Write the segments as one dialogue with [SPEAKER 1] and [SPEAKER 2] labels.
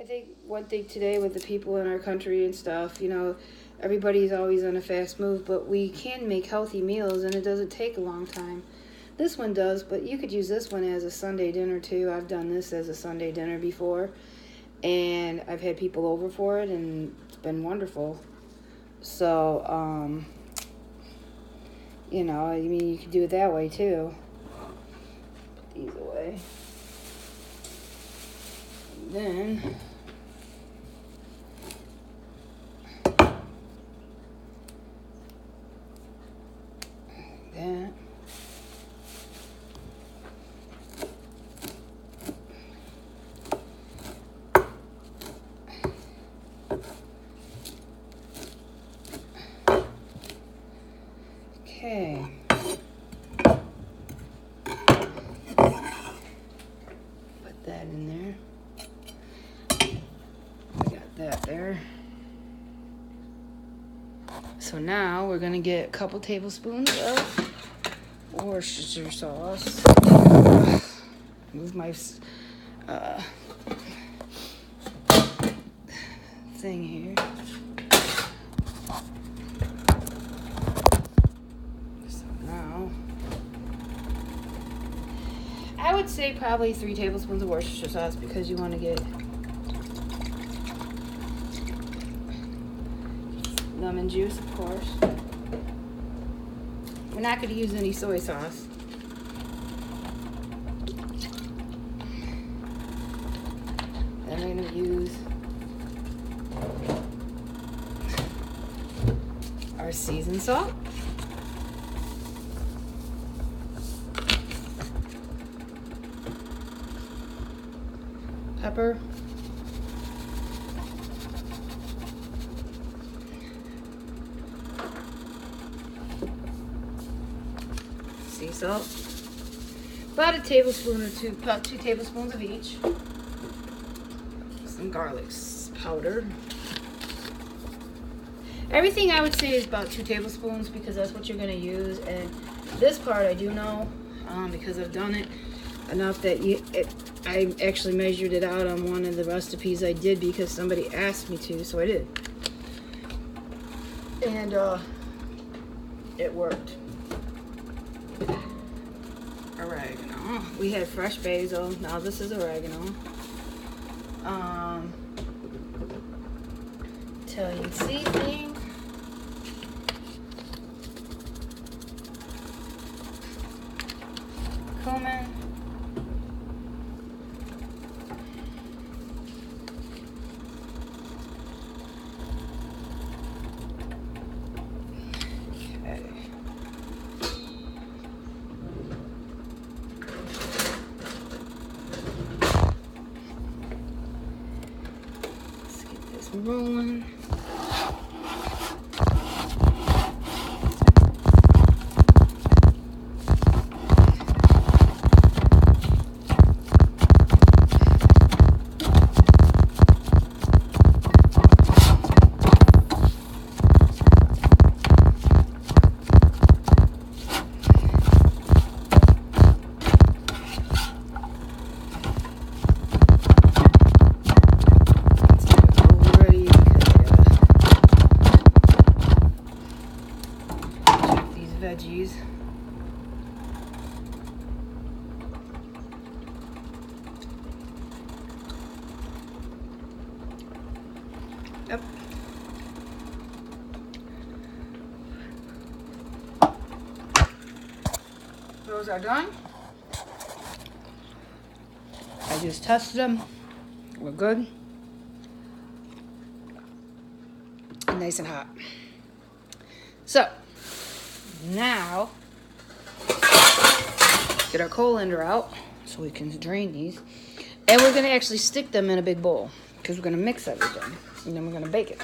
[SPEAKER 1] think one thing today with the people in our country and stuff, you know, everybody's always on a fast move, but we can make healthy meals and it doesn't take a long time. This one does, but you could use this one as a Sunday dinner too. I've done this as a Sunday dinner before, and I've had people over for it, and it's been wonderful. So, you know, I mean, you could do it that way too. Put these away. And then that. Okay. Put that in there. I got that there. So now we're gonna get a couple tablespoons of Worcestershire sauce. Move my thing here. So now I would say probably 3 tablespoons of Worcestershire sauce, because you want to get lemon juice, of course. We're not going to use any soy sauce. Then I'm going to use our seasoned salt. Pepper. Sea salt. About a tablespoon or two, about 2 tablespoons of each. Some garlic powder. Everything I would say is about 2 tablespoons, because that's what you're going to use. And this part I do know, because I've done it enough that I actually measured it out on one of the recipes I did, because somebody asked me to, so I did. And it worked. Oregano. We had fresh basil. Now this is oregano. Italian seasoning. Cumin. Rolling. Veggies. Yep. Those are done. I just tested them. We're good. And nice and hot. So now, get our colander out so we can drain these. And we're going to actually stick them in a big bowl, because we're going to mix everything. And then we're going to bake it.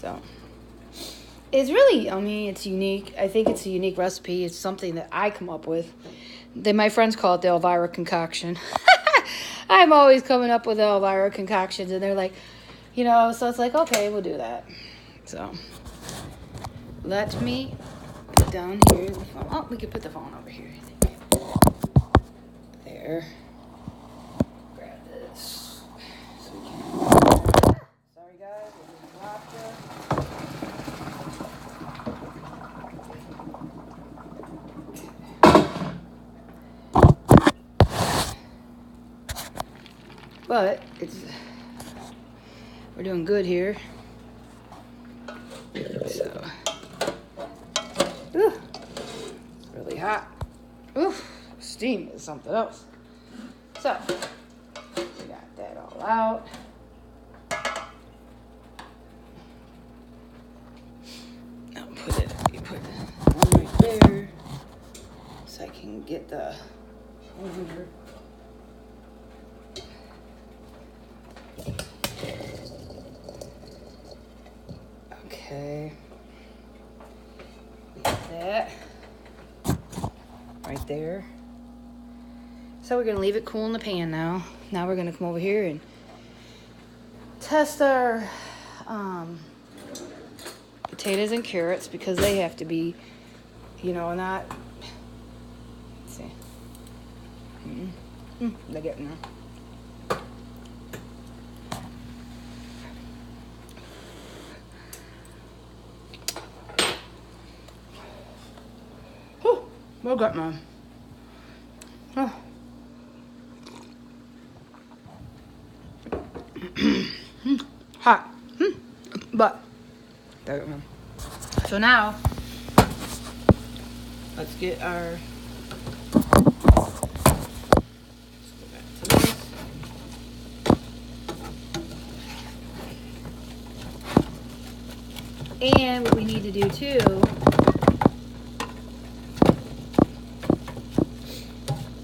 [SPEAKER 1] So, it's really yummy. It's unique. I think it's a unique recipe. It's something that I come up with. My friends call it the Elvira concoction. I'm always coming up with the Elvira concoctions. And they're like, you know, so it's like, okay, we'll do that. So let me put down here the phone. Oh, we could put the phone over here. There. Grab this. but we're doing good here. So, ooh, it's really hot. Ooh, steam is something else. So, we got that all out. Now you put one right there, so I can get the over. Okay, got that right there. So we're gonna leave it cool in the pan now. Now we're gonna come over here and test our potatoes and carrots, because they have to be, you know, not. Let's see. They're getting there. Well, got mine. Oh. Hot. But there we go. So now let's get our. Let's go back to this. And what we need to do too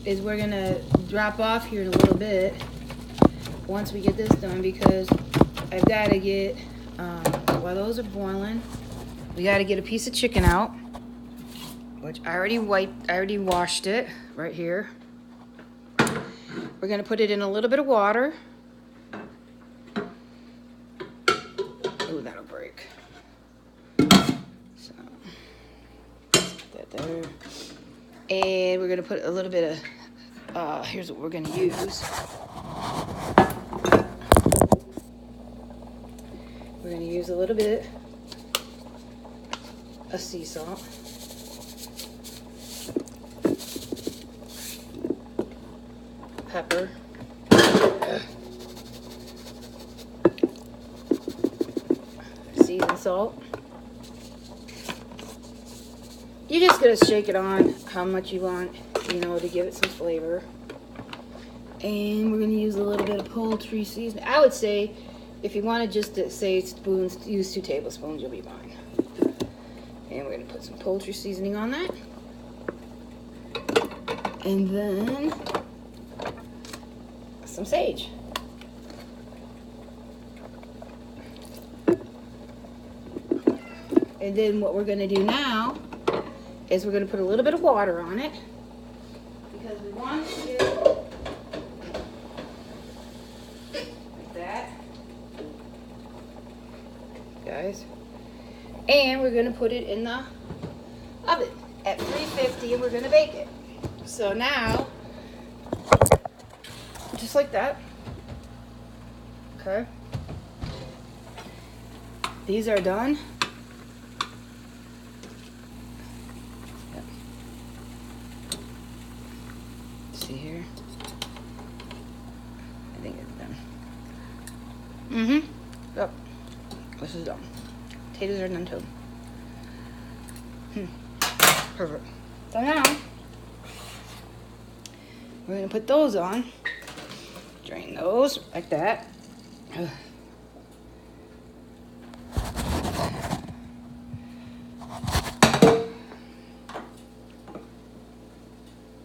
[SPEAKER 1] is we're gonna drop off here in a little bit once we get this done, because I've got to get while those are boiling, we got to get a piece of chicken out, which I already washed it right here. We're gonna put it in a little bit of water. Ooh, that'll break. So put that there. And we're gonna put a little bit of, here's what we're gonna use. We're gonna use a little bit of sea salt. Pepper. Seasoned salt. You're just gonna shake it on how much you want, you know, to give it some flavor. And we're gonna use a little bit of poultry seasoning. I would say, if you wanted just to say spoons, use 2 tablespoons, you'll be fine. And we're gonna put some poultry seasoning on that. And then some sage. And then what we're gonna do now is we're gonna put a little bit of water on it, because we want to, like that, guys. And we're gonna put it in the oven at 350, and we're gonna bake it. So now, just like that, okay. These are done. See here? I think it's done. Yep. This is done. Potatoes are done too. Perfect. So now we're gonna put those on. Drain those like that.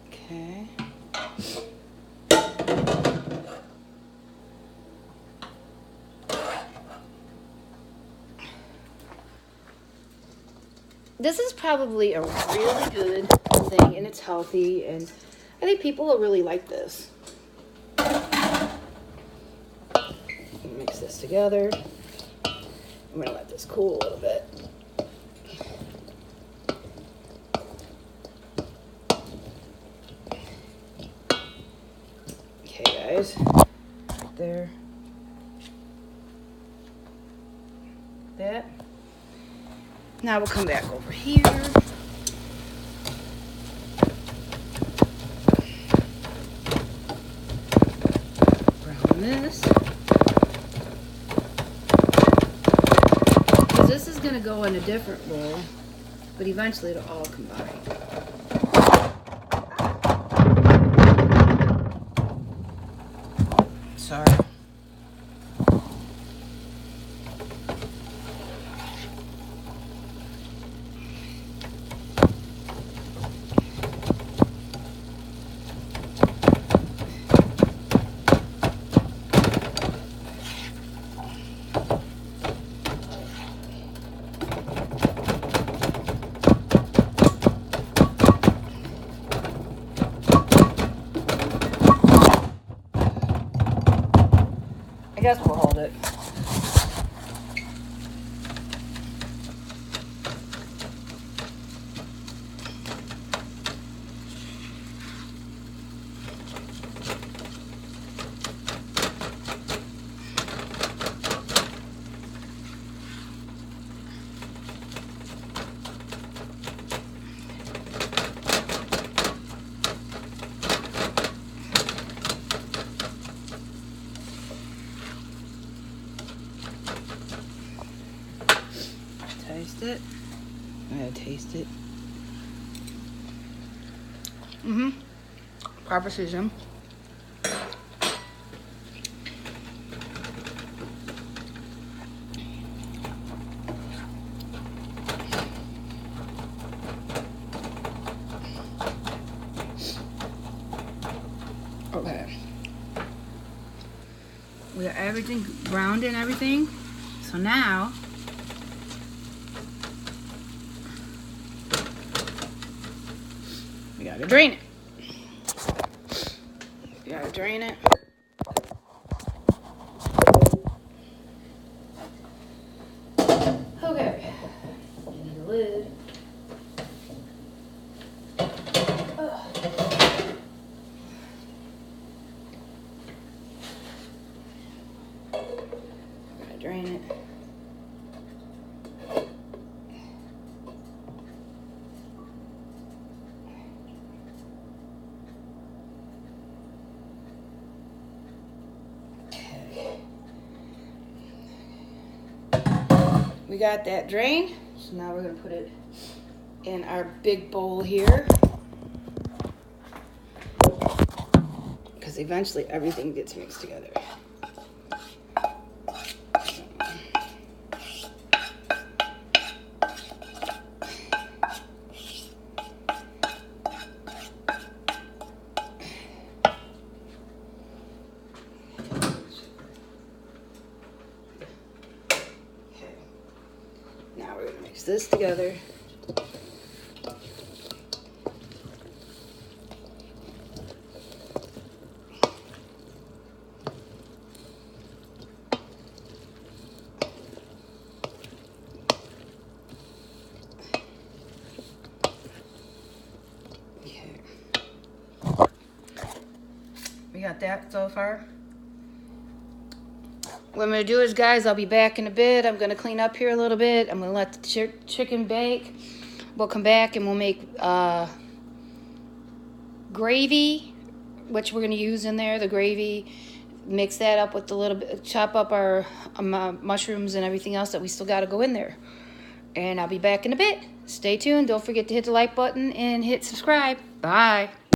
[SPEAKER 1] Okay. This is probably a really good thing, and it's healthy, and I think people will really like this. Mix this together. I'm gonna let this cool a little bit. Okay, guys, right there. That. Now we'll come back over here. Brown this. Because this is going to go in a different bowl, but eventually it'll all combine. Sorry. I guess we'll hold it. Taste it. I'm gonna taste it. Proper season. Okay. We got everything browned and everything. So now we gotta drain it. You gotta drain it. Okay. You need a lid. Gotta drain it. We got that drained, so now we're gonna put it in our big bowl here, because eventually everything gets mixed together. Now we're gonna mix this together. Okay. We got that so far. What I'm going to do is, guys, I'll be back in a bit. I'm going to clean up here a little bit. I'm going to let the chicken bake. We'll come back and we'll make gravy, which we're going to use in there, the gravy. Mix that up with a little bit, chop up our mushrooms and everything else that we still got to go in there. And I'll be back in a bit. Stay tuned. Don't forget to hit the like button and hit subscribe. Bye.